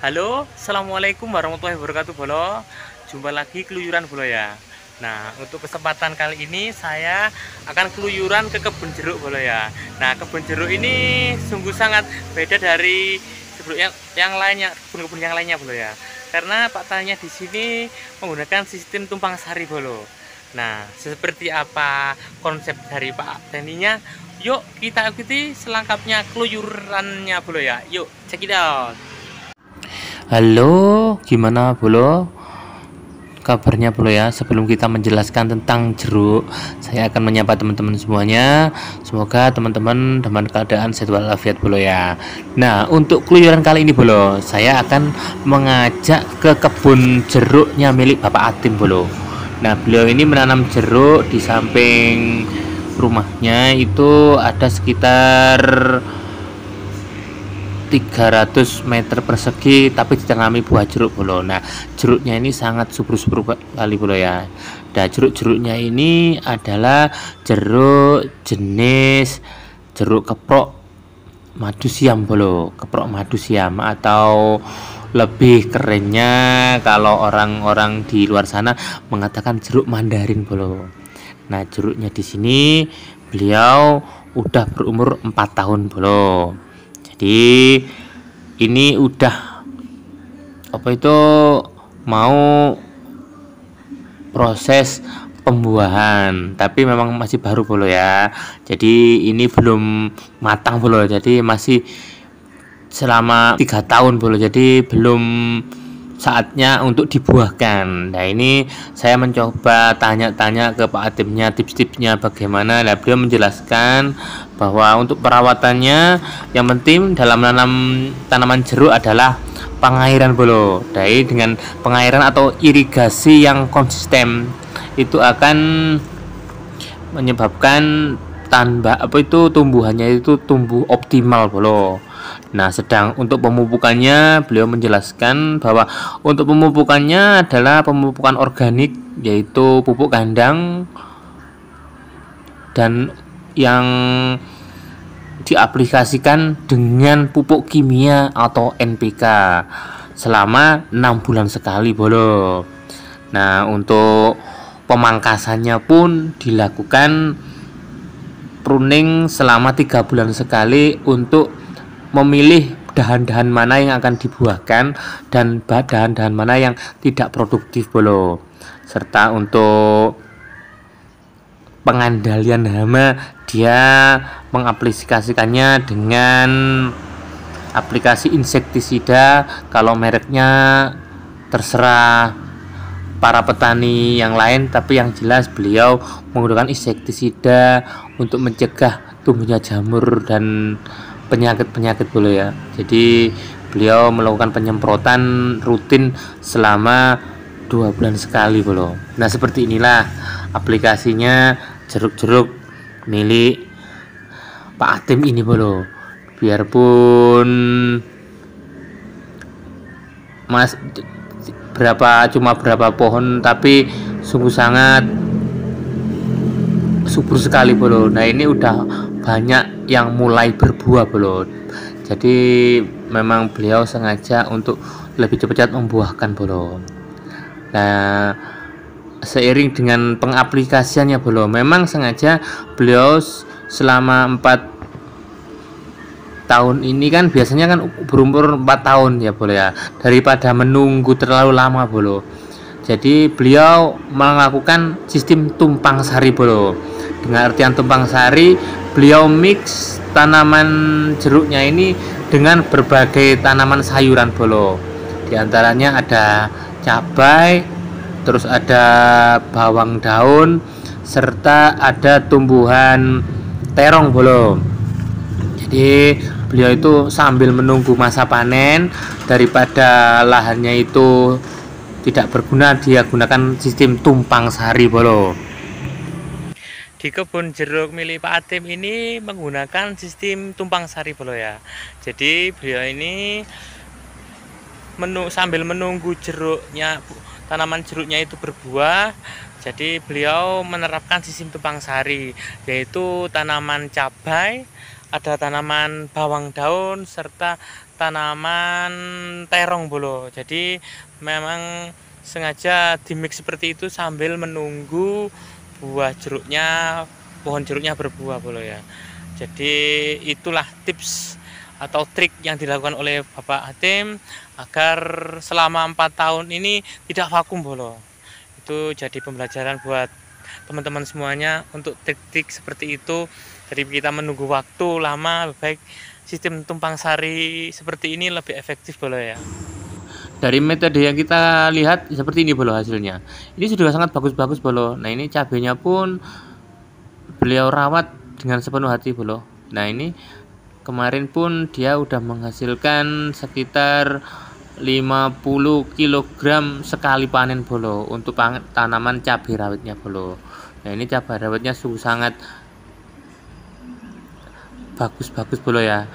Halo, assalamualaikum warahmatullahi wabarakatuh, Bolo. Jumpa lagi keluyuran, Bolo ya. Nah, untuk kesempatan kali ini saya akan keluyuran ke kebun jeruk, Bolo ya. Nah, kebun jeruk ini sungguh sangat beda dari sebelumnya yang lainnya, kebun-kebun yang lainnya, Bolo ya. Karena Pak Tanya di sini menggunakan sistem tumpang sari, Bolo. Nah, seperti apa konsep dari Pak Taninya? Yuk kita ikuti selengkapnya keluyurannya, Bolo ya. Yuk, check it out. Halo, gimana Bolo? Kabarnya Bolo ya. Sebelum kita menjelaskan tentang jeruk, saya akan menyapa teman-teman semuanya. Semoga teman-teman dalam keadaan sehat walafiat Bolo ya. Nah, untuk keluyuran kali ini Bolo, saya akan mengajak ke kebun jeruknya milik Bapak Atim Bolo. Nah, beliau ini menanam jeruk di samping rumahnya itu ada sekitar 300 meter persegi tapi ditanami buah jeruk Bolo. Nah, jeruknya ini sangat subur-subur kali Bolo ya. Nah, jeruk-jeruknya ini adalah jeruk jenis jeruk keprok madu siam Bolo. Keprok madu siam atau lebih kerennya kalau orang-orang di luar sana mengatakan jeruk mandarin Bolo. Nah, jeruknya di sini beliau udah berumur 4 tahun Bolo. Jadi ini udah apa itu mau proses pembuahan, tapi memang masih baru Bolo ya. Jadi ini belum matang Bolo. Jadi masih selama 3 tahun Bolo. Jadi belum saatnya untuk dibuahkan. Nah, ini saya mencoba tanya-tanya ke Pak Atimnya tips-tipsnya bagaimana. Nah, beliau menjelaskan bahwa untuk perawatannya yang penting dalam menanam tanaman jeruk adalah pengairan Bolo. Jadi dengan pengairan atau irigasi yang konsisten itu akan menyebabkan tumbuhannya itu tumbuh optimal Bolo. Nah, sedang untuk pemupukannya beliau menjelaskan bahwa untuk pemupukannya adalah pemupukan organik, yaitu pupuk kandang dan yang diaplikasikan dengan pupuk kimia atau NPK selama 6 bulan sekali Bolo. Nah, untuk pemangkasannya pun dilakukan pruning selama 3 bulan sekali untuk memilih dahan-dahan mana yang akan dibuahkan dan dahan-dahan mana yang tidak produktif Bolo. Serta untuk pengandalian hama dia mengaplikasikannya dengan aplikasi insektisida, kalau mereknya terserah para petani yang lain, tapi yang jelas beliau menggunakan insektisida untuk mencegah tumbuhnya jamur dan penyakit-penyakit Bolo ya. Jadi beliau melakukan penyemprotan rutin selama 2 bulan sekali Bolo. Nah, seperti inilah aplikasinya jeruk-jeruk milik Pak Atim ini Bolo. Biarpun Mas cuma berapa pohon tapi sungguh sangat subur sekali Bolo. Nah, ini udah banyak yang mulai berbuah Bolo. Jadi memang beliau sengaja untuk lebih cepat membuahkan Bolo. Nah, seiring dengan pengaplikasiannya Bolo, memang sengaja beliau selama 4 tahun ini kan biasanya kan berumur 4 tahun ya Bolo ya, daripada menunggu terlalu lama Bolo. Jadi beliau melakukan sistem tumpang sari Bolo. Dengan artian tumpang sari, beliau mix tanaman jeruknya ini dengan berbagai tanaman sayuran Bolo. Di antaranya ada cabai, terus ada bawang daun, serta ada tumbuhan terong Bolo. Jadi beliau itu sambil menunggu masa panen, daripada lahannya itu tidak berguna, dia gunakan sistem tumpang sari Bolo. Di kebun jeruk milik Pak Atim ini menggunakan sistem tumpang sari Bolo ya. Jadi beliau ini sambil menunggu tanaman jeruknya itu berbuah, jadi beliau menerapkan sistem tumpang sari, yaitu tanaman cabai, ada tanaman bawang daun, serta tanaman terong bolo. Jadi memang sengaja di mix seperti itu sambil menunggu buah jeruknya, pohon jeruknya berbuah bolo ya. Jadi itulah tips atau trik yang dilakukan oleh Bapak Hatim agar selama 4 tahun ini tidak vakum bolo. Itu jadi pembelajaran buat teman-teman semuanya untuk trik-trik seperti itu. Jadi kita menunggu waktu lama, lebih baik sistem tumpang sari seperti ini lebih efektif bolo ya. Dari metode yang kita lihat seperti ini bolo hasilnya. Ini sudah sangat bagus-bagus bolo. Nah ini cabenya pun beliau rawat dengan sepenuh hati bolo. Nah ini kemarin pun dia udah menghasilkan sekitar 50 kg sekali panen bolo untuk tanaman cabai rawitnya bolo. Nah ini cabai rawitnya sungguh sangat bagus-bagus bolo ya.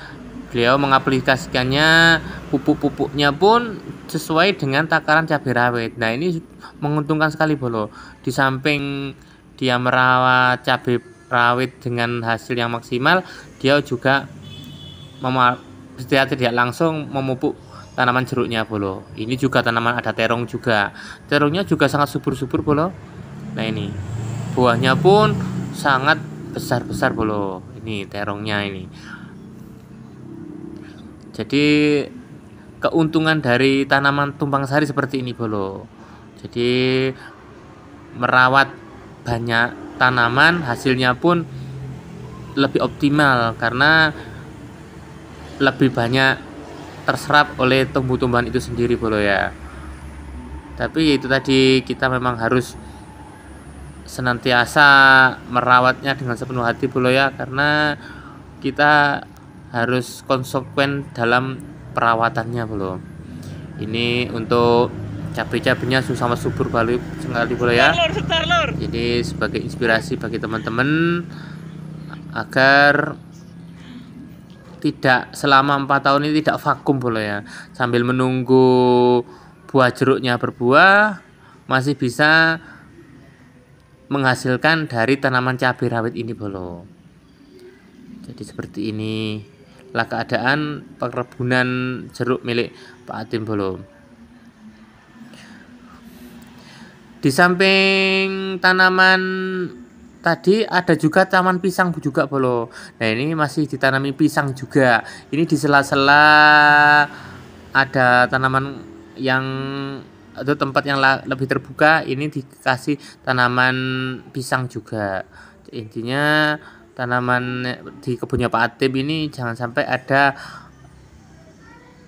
Beliau mengaplikasikannya, pupuk-pupuknya pun sesuai dengan takaran cabai rawit. Nah ini menguntungkan sekali bolo. Di samping dia merawat cabai rawit dengan hasil yang maksimal, dia juga secara tidak langsung memupuk tanaman jeruknya bolo. Ini juga tanaman ada terong juga. Terongnya juga sangat subur-subur bolo. Nah ini buahnya pun sangat besar-besar bolo. Ini terongnya ini. Jadi keuntungan dari tanaman tumpang sari seperti ini bolo. Jadi merawat banyak tanaman hasilnya pun lebih optimal karena lebih banyak terserap oleh tumbuh-tumbuhan itu sendiri bolo ya. Tapi itu tadi kita memang harus senantiasa merawatnya dengan sepenuh hati bolo ya, karena kita harus konsekuen dalam perawatannya bolo. Ini untuk cabai-cabainya sama subur balik sekali bolo ya. Jadi sebagai inspirasi bagi teman-teman agar tidak selama 4 tahun ini tidak vakum bolo ya. Sambil menunggu buah jeruknya berbuah, masih bisa menghasilkan dari tanaman cabai rawit ini bolo. Jadi seperti ini lah keadaan perkebunan jeruk milik Pak Hatim bolo. Di samping tanaman tadi ada juga taman pisang juga bolo. Nah ini masih ditanami pisang juga. Ini di sela-sela ada tanaman yang atau tempat yang lebih terbuka, ini dikasih tanaman pisang juga. Intinya tanaman di kebunnya Pak Hatim ini jangan sampai ada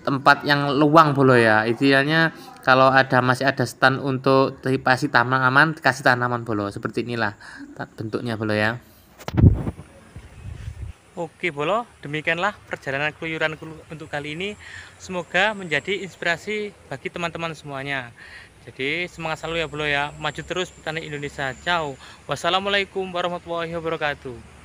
tempat yang luang bolo ya. Idealnya kalau masih ada stand untuk kasih tanaman, kasih tanaman bolo. Seperti inilah bentuknya bolo ya. Oke bolo, demikianlah perjalanan keluyuran untuk kali ini. Semoga menjadi inspirasi bagi teman-teman semuanya. Jadi semangat selalu ya bolo ya. Maju terus petani Indonesia. Ciao. Wassalamualaikum warahmatullahi wabarakatuh.